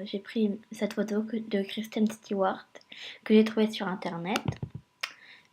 J'ai pris cette photo de Kristen Stewart que j'ai trouvée sur internet.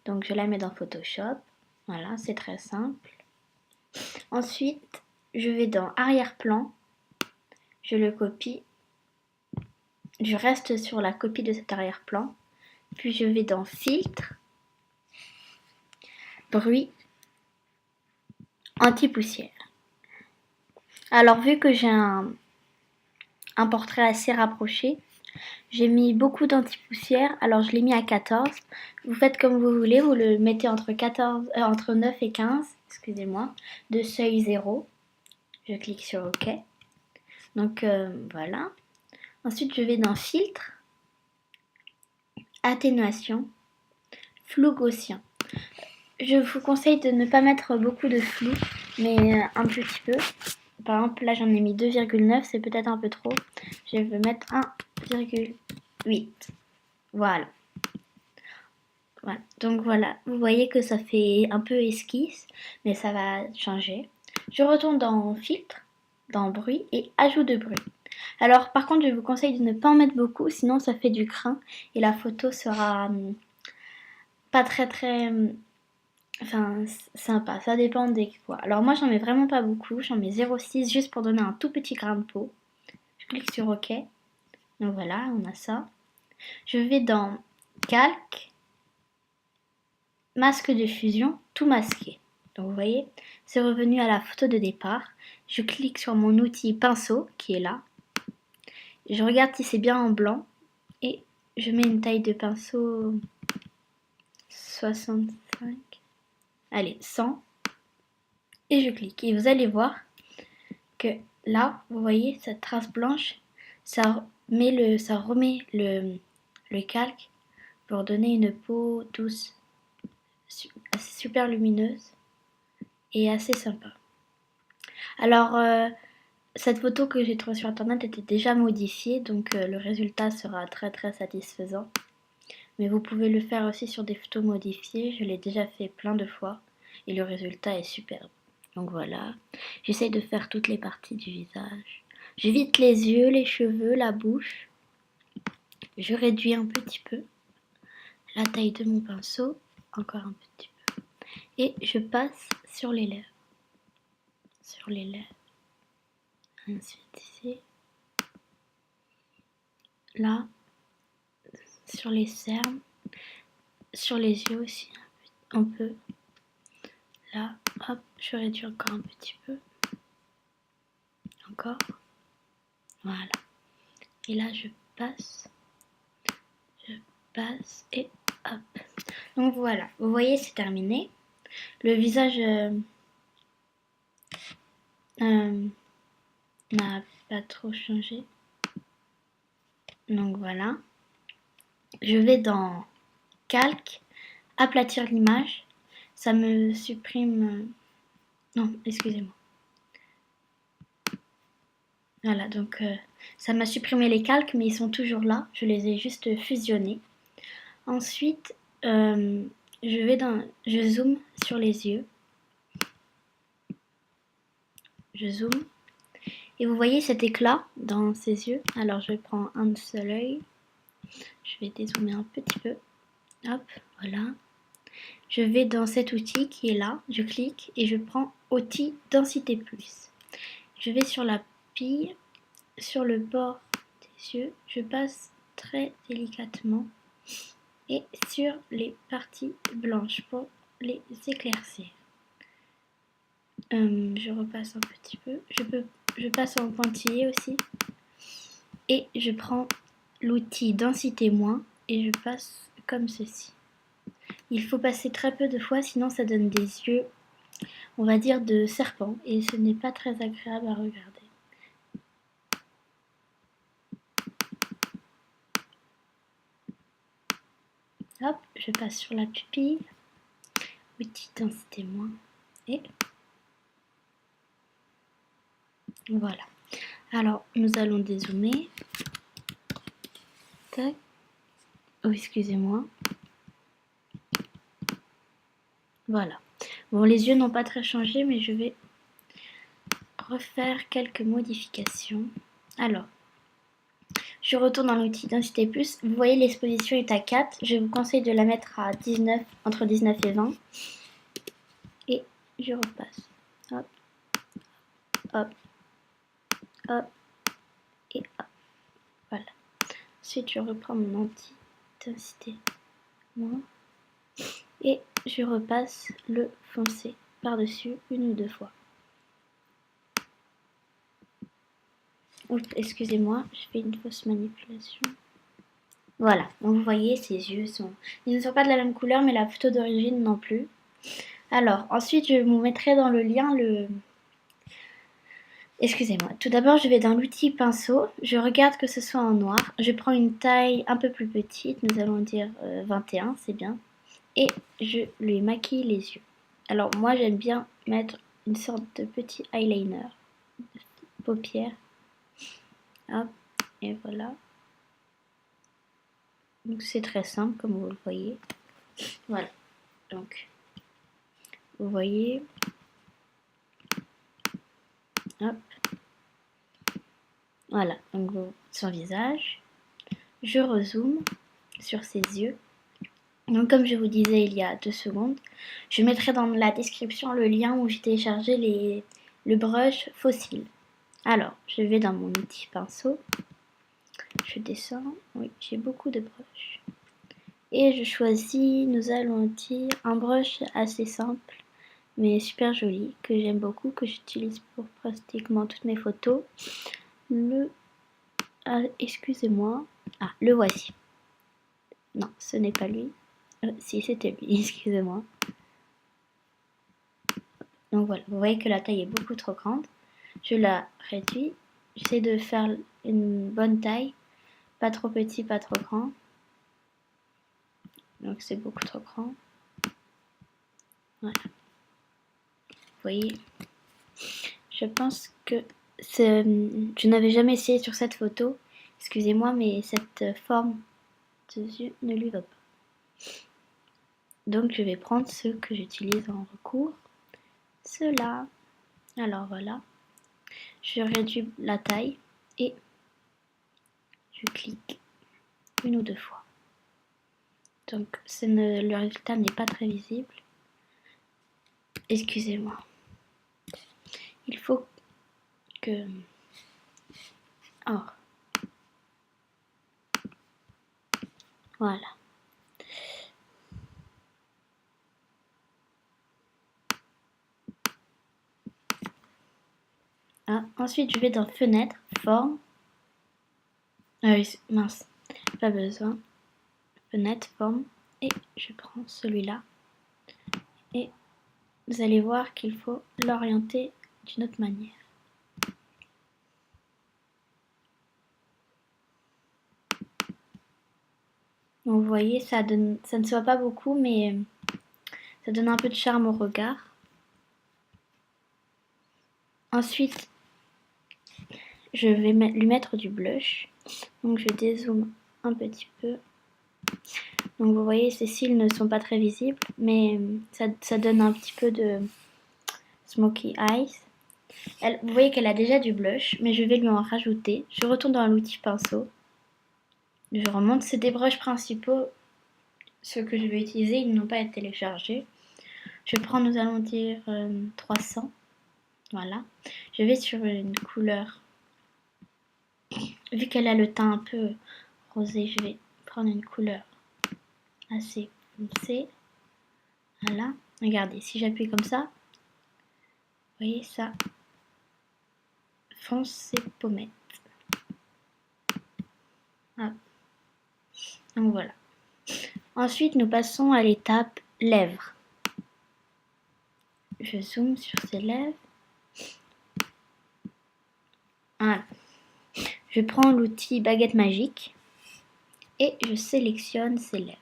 Donc je la mets dans Photoshop. Voilà, c'est très simple. Ensuite, je vais dans arrière-plan. Je le copie. Je reste sur la copie de cet arrière-plan. Puis je vais dans filtre, bruit, anti-poussière. Alors vu que j'ai un portrait assez rapproché, j'ai mis beaucoup d'anti-poussière, alors je l'ai mis à 14. Vous faites comme vous voulez, vous le mettez entre 9 et 15, excusez-moi, de seuil 0. Je clique sur OK. Donc voilà. Ensuite, je vais dans filtre, atténuation, flou gaussien. Je vous conseille de ne pas mettre beaucoup de flou, mais un petit peu. Par exemple, là j'en ai mis 2,9, c'est peut-être un peu trop. Je vais mettre 1,8. Voilà. Voilà. Donc voilà, vous voyez que ça fait un peu esquisse, mais ça va changer. Je retourne dans filtre, dans bruit et ajout de bruit. Alors par contre, je vous conseille de ne pas en mettre beaucoup, sinon ça fait du crin et la photo sera pas très sympa. Ça dépend des fois. Alors moi, j'en mets vraiment pas beaucoup, j'en mets 0,6 juste pour donner un tout petit grain de peau. Je clique sur OK. Donc voilà, on a ça. Je vais dans calque, masque de fusion, tout masqué. Donc vous voyez, c'est revenu à la photo de départ. Je clique sur mon outil pinceau qui est là. Je regarde si c'est bien en blanc et je mets une taille de pinceau 65. Allez, 100. Et je clique. Et vous allez voir que là, vous voyez cette trace blanche, ça remet le calque pour donner une peau douce, super lumineuse et assez sympa. Alors, cette photo que j'ai trouvée sur internet était déjà modifiée, donc le résultat sera très satisfaisant. Mais vous pouvez le faire aussi sur des photos modifiées, je l'ai déjà fait plein de fois et le résultat est superbe. Donc voilà, j'essaye de faire toutes les parties du visage. J'évite les yeux, les cheveux, la bouche. Je réduis un petit peu la taille de mon pinceau, encore un petit peu. Et je passe sur les lèvres. Sur les lèvres. Ensuite ici. Là. Sur les cernes. Sur les yeux aussi, un peu. Là, hop, je réduis encore un petit peu. Encore. Voilà. Et là, je passe et hop. Donc voilà, vous voyez, c'est terminé. Le visage n'a pas trop changé. Donc voilà. Je vais dans calque, aplatir l'image. Ça me supprime... Non, excusez-moi. Voilà, donc ça m'a supprimé les calques, mais ils sont toujours là. Je les ai juste fusionnés. Ensuite, je zoome sur les yeux. Je zoome. Et vous voyez cet éclat dans ses yeux. Alors je prends un seul œil. Je vais dézoomer un petit peu. Hop, voilà. Je vais dans cet outil qui est là. Je clique et je prends outil densité plus. Je vais sur la pile, sur le bord des yeux. Je passe très délicatement et sur les parties blanches pour les éclaircir. Je repasse un petit peu. Je passe en pointillé aussi. Et je prends l'outil densité moins et je passe comme ceci. Il faut passer très peu de fois, sinon ça donne des yeux, on va dire, de serpent. Et ce n'est pas très agréable à regarder. Hop, je passe sur la pupille. Outil densité moins. Et voilà. Alors, nous allons dézoomer. Tac. Oh, excusez-moi. Voilà. Bon, les yeux n'ont pas très changé, mais je vais refaire quelques modifications. Alors, Je retourne dans l'outil densité plus. Vous voyez, l'exposition est à 4. Je vous conseille de la mettre à 19, entre 19 et 20. Et je repasse. Hop, hop, hop et hop. Voilà. Ensuite, je reprends mon anti-densité moins. Et je repasse le foncé par-dessus une ou deux fois. Oups, excusez-moi, je fais une fausse manipulation. Voilà, donc vous voyez, ses yeux ils ne sont pas de la même couleur, mais la photo d'origine non plus. Alors, ensuite, je vous mettrai dans le lien le... Excusez-moi. Tout d'abord, je vais dans l'outil pinceau. Je regarde que ce soit en noir. Je prends une taille un peu plus petite, nous allons dire 21, c'est bien. Et je lui maquille les yeux. Alors, moi, j'aime bien mettre une sorte de petit eyeliner, paupière. Hop, et voilà. Donc, c'est très simple, comme vous le voyez. Voilà. Donc, vous voyez. Hop. Voilà, donc son visage. Je rezoome sur ses yeux. Donc comme je vous disais il y a 2 secondes, je mettrai dans la description le lien où j'ai téléchargé le brush fossile. Alors, je vais dans mon outil pinceau. Je descends. Oui, j'ai beaucoup de brushes. Et je choisis, nous allons dire, un brush assez simple, mais super joli, que j'aime beaucoup, que j'utilise pour pratiquement toutes mes photos. Excusez-moi. Ah, le voici. Non, ce n'est pas lui. Si, c'était lui, excusez-moi. Donc voilà, vous voyez que la taille est beaucoup trop grande. Je la réduis. J'essaie de faire une bonne taille. Pas trop petit, pas trop grand. Donc c'est beaucoup trop grand. Voilà. Vous voyez. Je pense que je n'avais jamais essayé sur cette photo. Excusez-moi, mais cette forme de yeux ne lui va pas. Donc je vais prendre ce que j'utilise en recours. Cela. Alors voilà. Je réduis la taille et je clique une ou deux fois. Donc le résultat n'est pas très visible. Excusez-moi. Il faut que... Oh. Voilà. Ah, ensuite, je vais dans Fenêtre, Forme. Ah oui, mince. Pas besoin. Fenêtre, Forme. Et je prends celui-là. Et vous allez voir qu'il faut l'orienter d'une autre manière. Donc vous voyez, ça ne se voit pas beaucoup, mais ça donne un peu de charme au regard. Ensuite, je vais lui mettre du blush. Donc je dézoome un petit peu. Donc vous voyez, ces cils ne sont pas très visibles, mais ça donne un petit peu de smoky eyes. Vous voyez qu'elle a déjà du blush, mais je vais lui en rajouter. Je retourne dans l'outil pinceau. Je remonte. C'est des brushes principaux. Ceux que je vais utiliser, ils n'ont pas été téléchargés. Je prends, nous allons dire 300. Voilà. Je vais sur une couleur. Vu qu'elle a le teint un peu rosé, je vais prendre une couleur assez foncée. Voilà. Regardez, si j'appuie comme ça, vous voyez ça fonce ses pommettes. Ah. Donc voilà. Ensuite, nous passons à l'étape lèvres. Je zoome sur ses lèvres. Voilà. Je prends l'outil baguette magique et je sélectionne ses lèvres.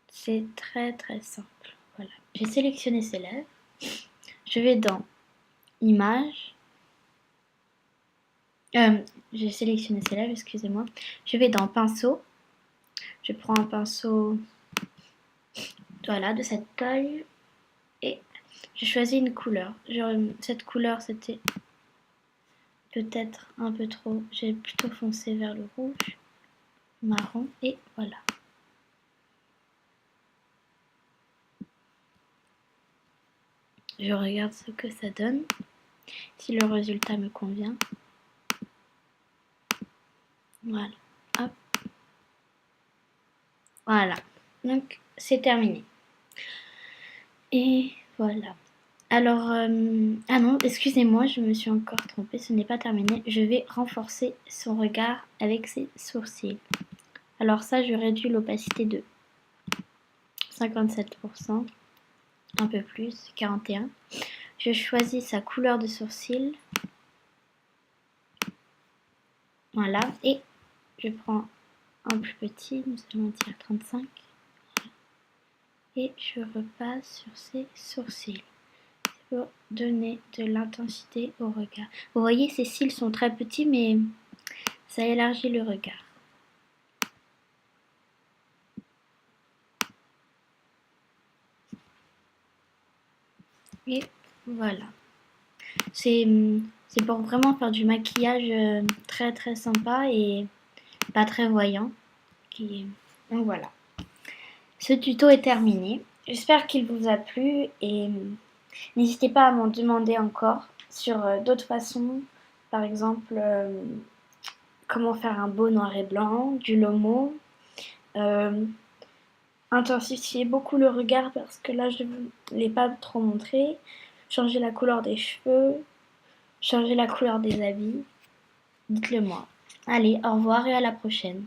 C'est très très simple. Voilà. J'ai sélectionné ses lèvres. Je vais dans Images. J'ai sélectionné ses lèvres, excusez-moi. Je vais dans Pinceau. Je prends un pinceau, voilà, de cette taille et je choisis une couleur. Cette couleur, c'était peut-être un peu trop, j'ai plutôt foncé vers le rouge, marron, et voilà. Je regarde ce que ça donne, si le résultat me convient. Voilà, hop. Voilà, donc c'est terminé. Et voilà. Alors, ah non, excusez-moi, je me suis encore trompée, ce n'est pas terminé. Je vais renforcer son regard avec ses sourcils. Alors ça, je réduis l'opacité de 57%, un peu plus, 41. Je choisis sa couleur de sourcil. Voilà, et je prends un plus petit, nous allons dire 35. Et je repasse sur ses sourcils pour donner de l'intensité au regard. Vous voyez, ces cils sont très petits, mais ça élargit le regard. Et voilà. C'est pour vraiment faire du maquillage très très sympa et pas très voyant. Donc voilà. Ce tuto est terminé. J'espère qu'il vous a plu et n'hésitez pas à m'en demander encore sur d'autres façons. Par exemple, comment faire un beau noir et blanc, du Lomo. Intensifier beaucoup le regard parce que là je ne l'ai pas trop montré. Changer la couleur des cheveux, changer la couleur des habits. Dites-le moi. Allez, au revoir et à la prochaine.